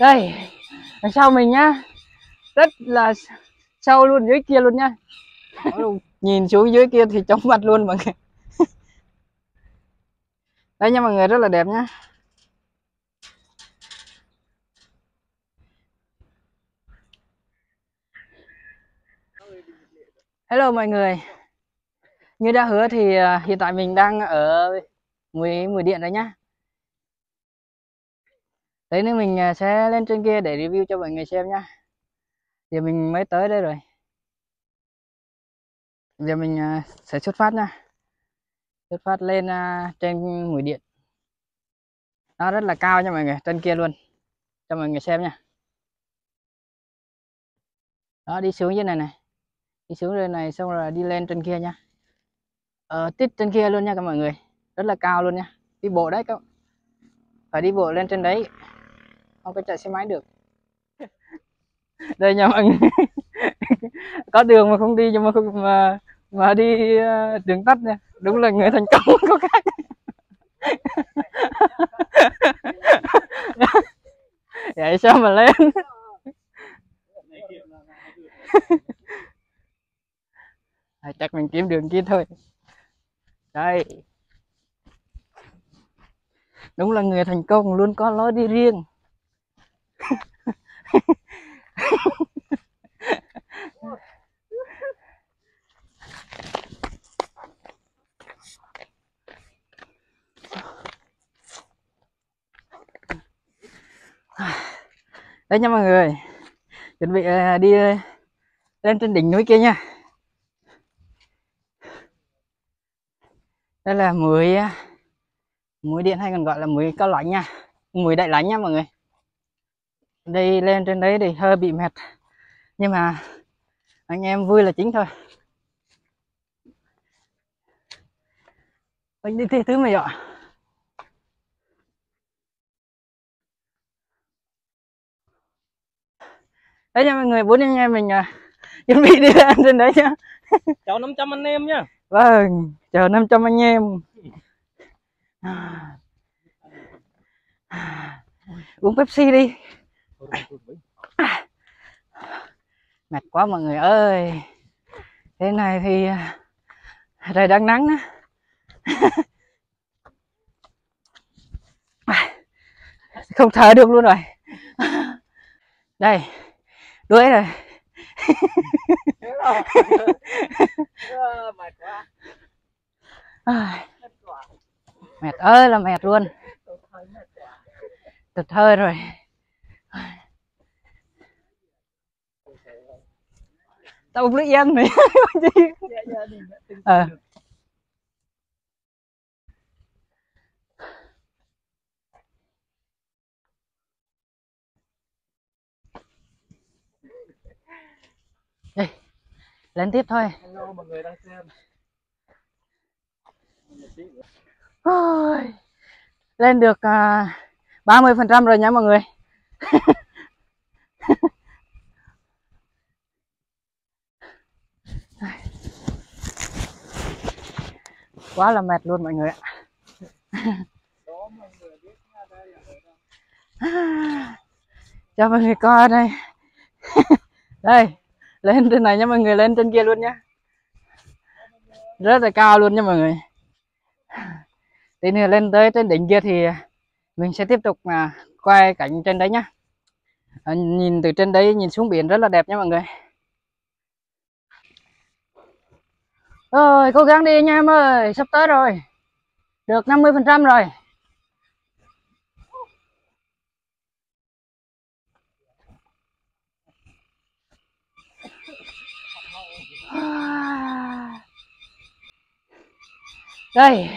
Đây, đằng sau mình nhá, rất là sâu luôn, dưới kia luôn nhá. Nhìn xuống dưới kia thì chóng mặt luôn mọi người. Đấy nha mọi người, rất là đẹp nhá. Hello mọi người. Như đã hứa thì hiện tại mình đang ở Mũi Điện đấy nhá. Đấy nên mình sẽ lên trên kia để review cho mọi người xem nhá. Giờ mình mới tới đây rồi. Giờ mình sẽ xuất phát nha. Xuất phát lên trên Mũi Điện. Nó rất là cao nha mọi người, trên kia luôn. Cho mọi người xem nha. Đó, đi xuống dưới này này. Đi xuống đây này xong rồi đi lên trên kia nha. Tít trên kia luôn nha các mọi người. Rất là cao luôn nha. Đi bộ đấy các. Phải đi bộ lên trên đấy. Không có chạy xe máy được. Đây nha mọi người. Có đường mà không đi nhưng mà đi đường tắt nha. Đúng là người thành công có khác. Vậy sao mà lên. Chắc mình kiếm đường kia thôi. Đây. Đúng là người thành công luôn có lối đi riêng. Đấy nha mọi người, chuẩn bị đi lên trên đỉnh núi kia nha. Đây là Mũi Điện hay còn gọi là Mũi Cao Lãnh nha, Mũi Đại Lãnh nha mọi người. Đây lên trên đấy thì hơi bị mệt nhưng mà anh em vui là chính thôi. Anh đi thứ mày ạ. Đấy nha mọi người, 4 anh em mình chuẩn bị đi lên trên đấy nhá. Chào 500 anh em nhá. Vâng, chờ 500 anh em. Uống Pepsi đi. Mệt quá mọi người ơi. Thế này thì trời đang nắng đó. Không thở được luôn rồi. Đây, đuối rồi. Mệt ơi là mệt luôn. Tụt hơi rồi. Tao uống nước yên này. Đây, lên tiếp thôi. Hello mọi người đang xem. Lên được 30% rồi nha mọi người. Quá là mệt luôn mọi người ạ. Cho mọi người coi đây. Đây, lên trên này nha mọi người, lên trên kia luôn nhá. Rất là cao luôn nha mọi người. Tí nữa lên tới trên đỉnh kia thì mình sẽ tiếp tục quay cảnh trên đấy nhá. Nhìn từ trên đấy nhìn xuống biển rất là đẹp nha mọi người. Rồi, cố gắng đi nha em ơi, sắp tới rồi. Được 50% rồi. Đây,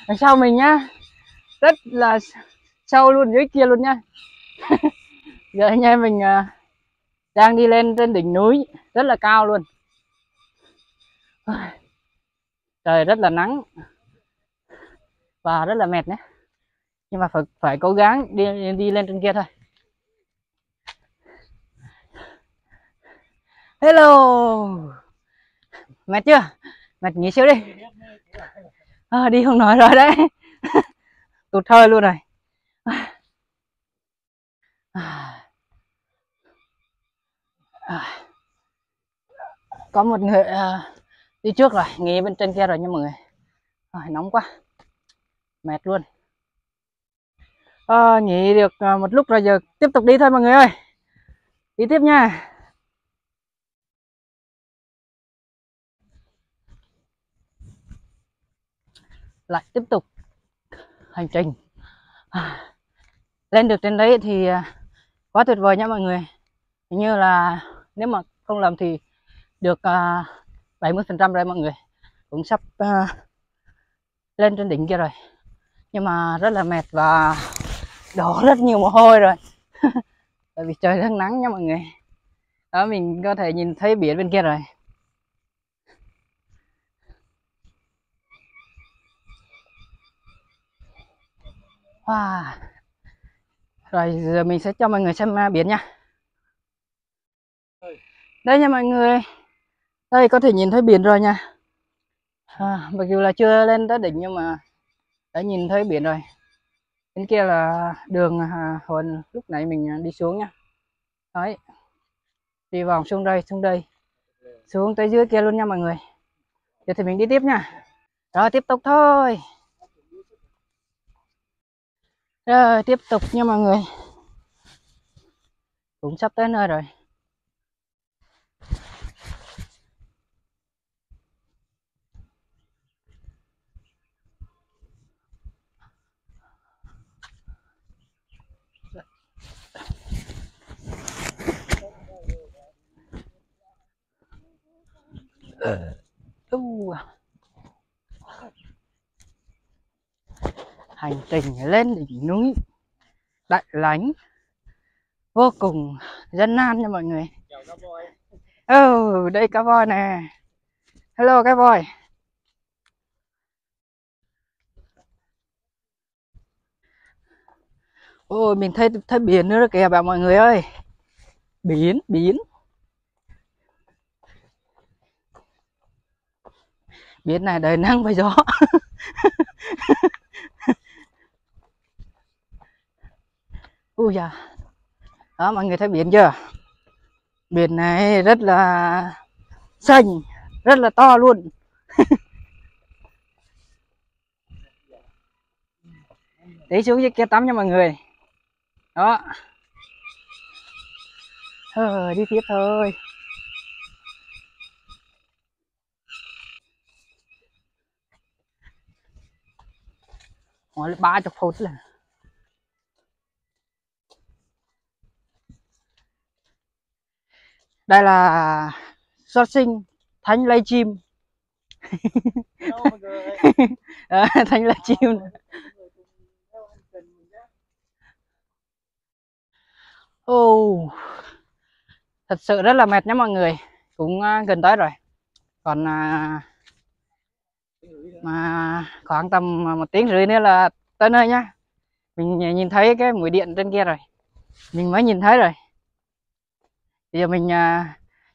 đằng sau mình nhá, rất là sâu luôn, dưới kia luôn nhá. Giờ anh em mình đang đi lên trên đỉnh núi rất là cao luôn. Trời rất là nắng và rất là mệt nhé, nhưng mà phải cố gắng đi lên trên kia thôi. Hello, mệt chưa? Mệt nghỉ xíu đi. Đi không nổi rồi đấy. Tụt hơi luôn rồi. Có một người đi trước rồi, nghỉ bên trên kia rồi nha mọi người. Nóng quá, mệt luôn. Nghỉ được một lúc rồi, giờ tiếp tục đi thôi mọi người ơi, đi tiếp nha. Lại tiếp tục hành trình. Lên được trên đấy thì quá tuyệt vời nha mọi người. Hình như là nếu mà không lầm thì được 70% rồi mọi người, cũng sắp lên trên đỉnh kia rồi, nhưng mà rất là mệt và đổ rất nhiều mồ hôi rồi. Tại vì trời rất nắng nha mọi người. Đó, mình có thể nhìn thấy biển bên kia rồi. Wow. Rồi giờ mình sẽ cho mọi người xem biển nha. Đây nha mọi người, đây có thể nhìn thấy biển rồi nha. Mặc dù là chưa lên tới đỉnh nhưng mà đã nhìn thấy biển rồi. Bên kia là đường hồi lúc nãy mình đi xuống nha. Đấy, đi vòng xuống đây, xuống tới dưới kia luôn nha mọi người. Giờ thì mình đi tiếp nha. Rồi tiếp tục thôi. Rồi tiếp tục nha mọi người, cũng sắp tới nơi rồi. Hành trình lên đỉnh núi Đại Lánh vô cùng gian nan nha mọi người. Đây cá voi nè. Hello cá voi. Mình thấy biển nữa kìa bà mọi người ơi. Biển biển này đầy nắng và gió. Da. Đó mọi người thấy biển chưa? Biển này rất là xanh, rất là to luôn. Để xuống dưới kia tắm nha mọi người. Đó. Đi tiếp thôi. Khoảng 30 phút là. Đây là xót sinh Thánh Lây Chim. Thánh Lây Chim. Thật sự rất là mệt nhé mọi người. Cũng gần tới rồi. Còn mà khoảng tầm 1 tiếng rưỡi nữa là tới nơi nhá. Mình nhìn thấy cái mũi điện trên kia rồi. Mình mới nhìn thấy rồi. Bây giờ mình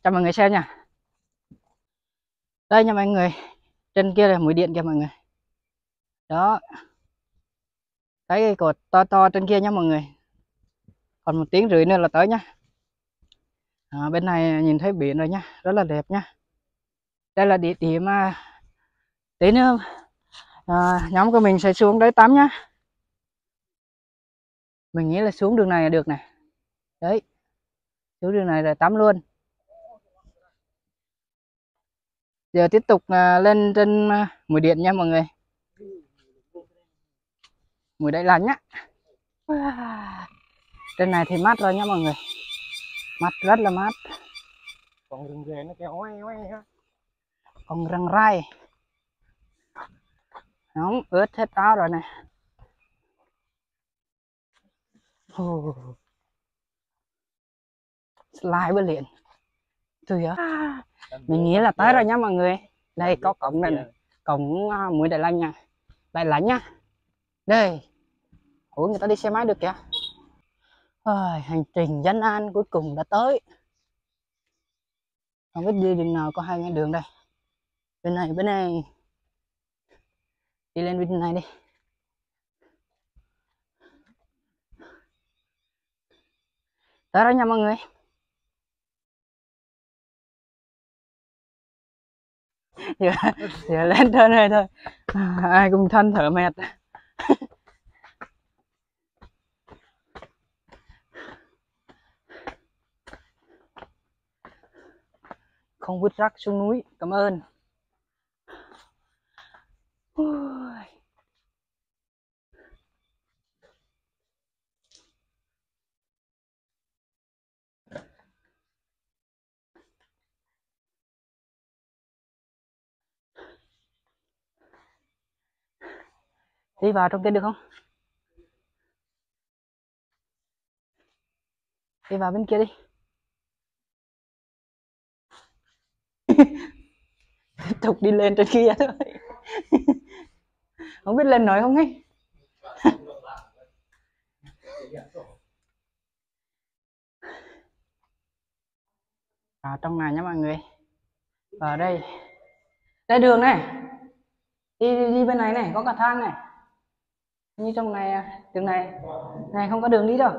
cho mọi người xem nha. Đây nha mọi người. Trên kia là mũi điện kìa mọi người. Đó. Cái cột to to trên kia nha mọi người. Còn 1 tiếng rưỡi nữa là tới nhá. Bên này nhìn thấy biển rồi nhá, rất là đẹp nhá. Đây là địa điểm tí nữa nhóm của mình sẽ xuống đấy tắm nhá. Mình nghĩ là xuống đường này là được nè. Đấy, xuống đường này rồi tắm luôn. Giờ tiếp tục lên trên mũi điện nha mọi người. Mũi Đại Lánh nhá. Trên này thì mát rồi nha mọi người. Mát, rất là mát. Còn rừng rề nó kêu oai oai ha. Còn răng rai. Nóng ướt hết áo rồi nè. Slide với liền. Mình nghĩ là tới rồi nha mọi người. Đây có cổng đây này. Cổng mũi Đại Lánh nha. Đại Lánh nha. Đây. Người ta đi xe máy được kìa. Hành trình gian nan cuối cùng đã tới. Không biết đi đường nào có hai ngã đường đây. Bên này. Đi lên bên này đi. Tới rồi nha mọi người. giờ, giờ lên trên đây thôi, ai cũng than thở mệt. Không vứt rác xuống núi, cảm ơn. Đi vào trong kia được không? Đi vào bên kia đi. Tiếp tục đi lên trên kia thôi. Không biết lên nổi không ấy. Trong này nhé mọi người. Ở đây. Đây đường này. Đi bên này này, có cả thang này. Như trong này, đường này. Này không có đường đi đâu.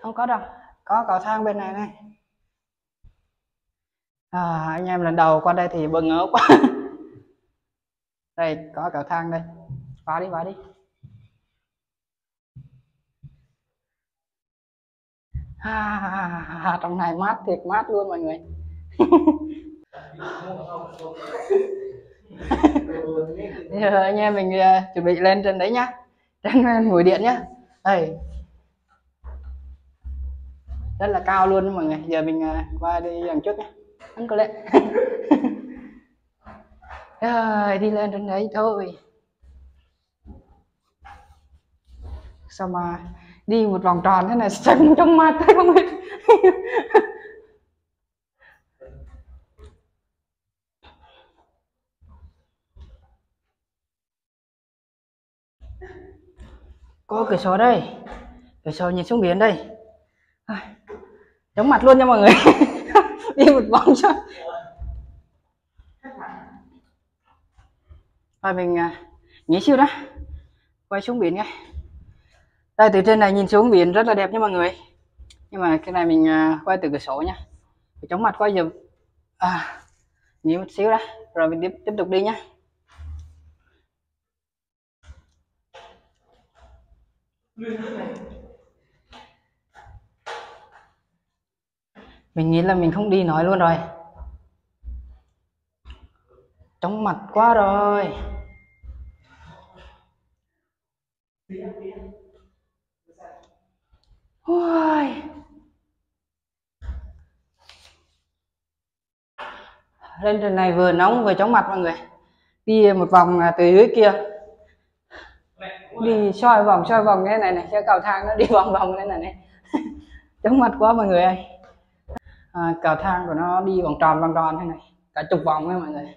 Không có đâu. Có cầu thang bên này này. Anh em lần đầu qua đây thì bỡ ngỡ quá. Đây có cầu thang đây, vào đi. Trong này mát thiệt, mát luôn mọi người. Giờ anh em mình chuẩn bị lên trên đấy nhá, trên mũi điện nhá. Đây rất là cao luôn mọi người. Giờ mình qua đi đằng trước nhé, anh có lẽ. Rồi đi lên trên đấy thôi. Sao mà đi một vòng tròn thế này chân trong mặt thấy không biết. Có cửa sổ đây, cửa sổ nhìn xuống biển đây. Chóng mặt luôn nha mọi người. Đi một vòng cho. Rồi mình nghỉ xíu đó, quay xuống biển ngay. Đây từ trên này nhìn xuống biển rất là đẹp nha mọi người. Nhưng mà cái này mình quay từ cửa sổ nha, chóng mặt quá. Giờ nghỉ một xíu đó rồi mình tiếp tục đi nhá. Mình nghĩ là mình không đi nổi luôn rồi, chóng mặt quá rồi. Ui. Lên trên này vừa nóng vừa chóng mặt mọi người. Đi một vòng từ dưới kia, đi xoay vòng thế này này, cái cầu thang nó đi vòng vòng thế này này. Chóng mặt quá mọi người ơi. Cầu thang của nó đi vòng tròn thế này, cả chục vòng ấy mọi người.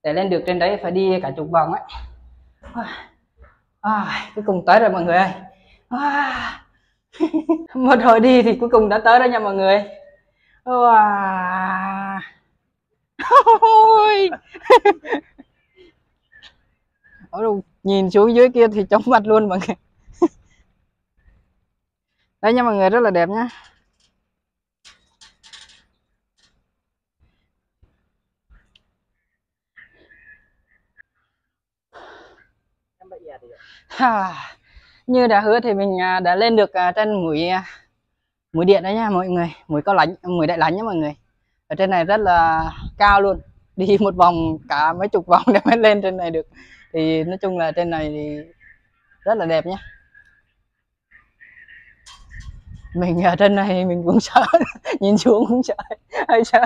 Để lên được trên đấy phải đi cả chục vòng ấy. Cuối cùng tới rồi mọi người ơi. Một hồi đi thì cuối cùng đã tới đó nha mọi người. Nhìn xuống dưới kia thì chóng mặt luôn mọi người. Đây nha mọi người, rất là đẹp nhá. Như đã hứa thì mình đã lên được trên mũi điện đấy nha mọi người, mũi Đại Lánh nhá mọi người. Ở trên này rất là cao luôn, đi một vòng cả mấy chục vòng để mới lên trên này được. Thì nói chung là trên này thì rất là đẹp nhá. Mình ở trên này mình cũng sợ. Nhìn xuống cũng sợ, hơi sợ.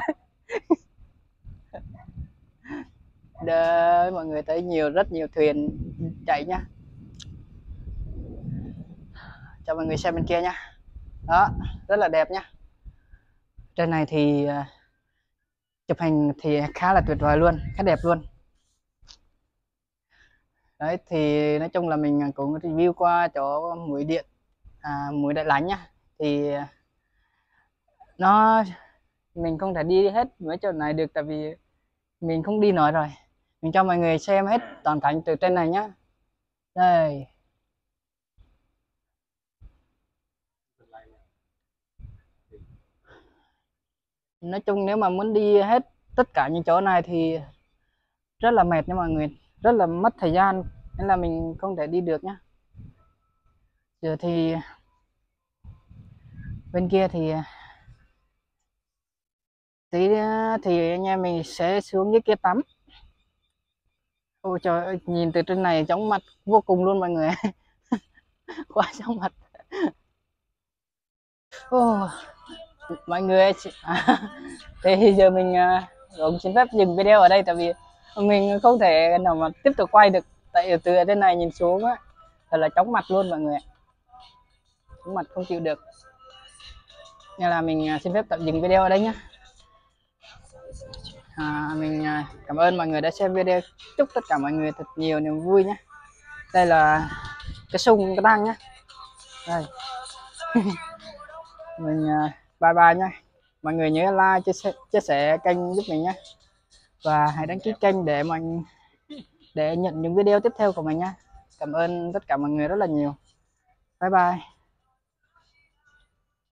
Đấy, mọi người thấy rất nhiều thuyền chạy nhá. Cho mọi người xem bên kia nhá. Đó, rất là đẹp nhá. Trên này thì chụp hình thì khá là tuyệt vời luôn, khá đẹp luôn. Đấy thì nói chung là mình cũng review qua chỗ mũi Đại Lánh nhá. Thì mình không thể đi hết mấy chỗ này được, tại vì mình không đi nổi rồi. Mình cho mọi người xem hết toàn cảnh từ trên này nhá. Đây. Nói chung nếu mà muốn đi hết tất cả những chỗ này thì rất là mệt nha mọi người, rất là mất thời gian, nên là mình không thể đi được nhá. Giờ thì bên kia thì tí thì anh em mình sẽ xuống dưới kia tắm. Ôi trời ơi, nhìn từ trên này chóng mặt vô cùng luôn mọi người. Quá chóng mặt. Ô, mọi người thì giờ mình cũng xin phép dừng video ở đây, tại vì mình không thể nào mà tiếp tục quay được, tại từ trên này nhìn xuống á thật là chóng mặt luôn mọi người, chóng mặt không chịu được, nên là mình xin phép tạm dừng video ở đây nhé. Mình cảm ơn mọi người đã xem video, chúc tất cả mọi người thật nhiều niềm vui nhé. Đây là cái sung cái tăng nhé. Đây. Mình bye bye nha. Mọi người nhớ like, chia sẻ kênh giúp mình nhé, và hãy đăng ký kênh để nhận những video tiếp theo của mình nha. Cảm ơn tất cả mọi người rất là nhiều. Bye bye.